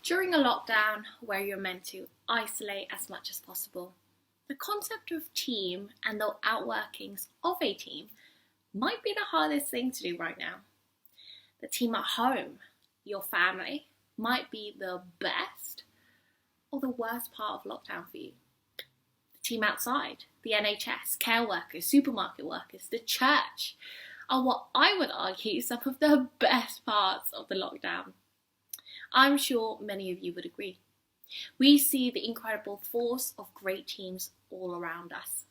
During a lockdown where you're meant to isolate as much as possible, the concept of team and the outworkings of a team might be the hardest thing to do right now. The team at home, your family, might be the best or the worst part of lockdown for you. The team outside, the NHS, care workers, supermarket workers, the church, are what I would argue some of the best parts of the lockdown. I'm sure many of you would agree. We see the incredible force of great teams all around us.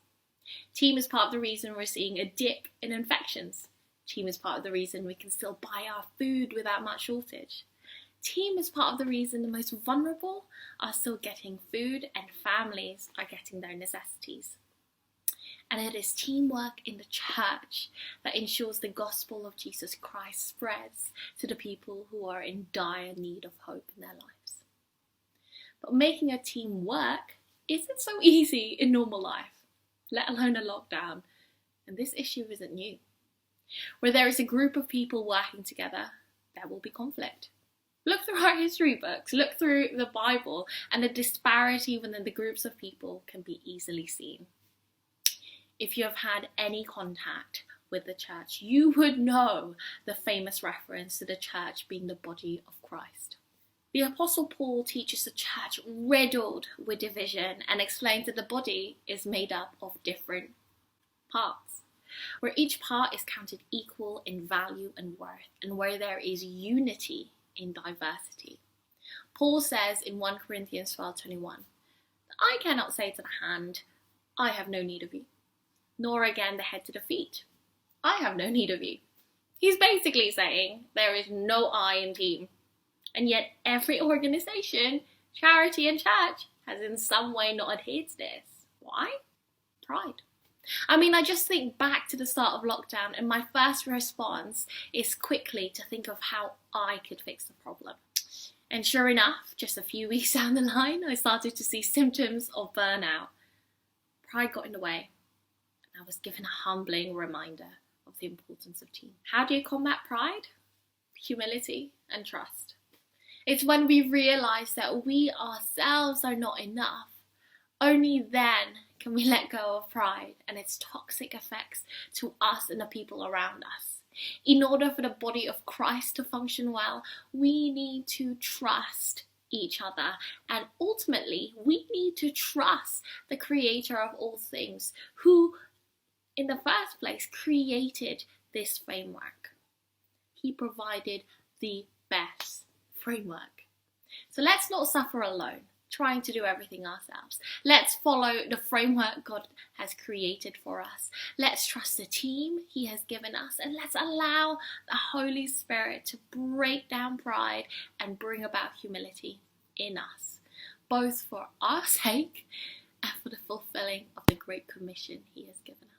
Team is part of the reason we're seeing a dip in infections. Team is part of the reason we can still buy our food without much shortage. Team is part of the reason the most vulnerable are still getting food and families are getting their necessities. And it is teamwork in the church that ensures the gospel of Jesus Christ spreads to the people who are in dire need of hope in their lives. But making a team work isn't so easy in normal life, let alone a lockdown. And this issue isn't new. Where there is a group of people working together, there will be conflict. Look through our history books, look through the Bible, and the disparity within the groups of people can be easily seen. If you have had any contact with the church, you would know the famous reference to the church being the body of Christ. The Apostle Paul teaches the church riddled with division and explains that the body is made up of different parts, where each part is counted equal in value and worth, and where there is unity in diversity. Paul says in 1 Corinthians 12:21, I cannot say to the hand, I have no need of you, nor again the head to the feet, I have no need of you. He's basically saying there is no I in team. And yet every organisation, charity and church has in some way not adhered to this. Why? Pride. I just think back to the start of lockdown and my first response is quickly to think of how I could fix the problem. And sure enough, just a few weeks down the line, I started to see symptoms of burnout. Pride got in the way. I was given a humbling reminder of the importance of team. How do you combat pride? Humility and trust. It's when we realise that we ourselves are not enough. Only then can we let go of pride and its toxic effects to us and the people around us. In order for the body of Christ to function well, we need to trust each other, and ultimately we need to trust the Creator of all things, who in the first place created this framework. He provided the best framework. So let's not suffer alone, trying to do everything ourselves. Let's follow the framework God has created for us. Let's trust the team He has given us, and let's allow the Holy Spirit to break down pride and bring about humility in us, both for our sake and for the fulfilling of the Great Commission He has given us.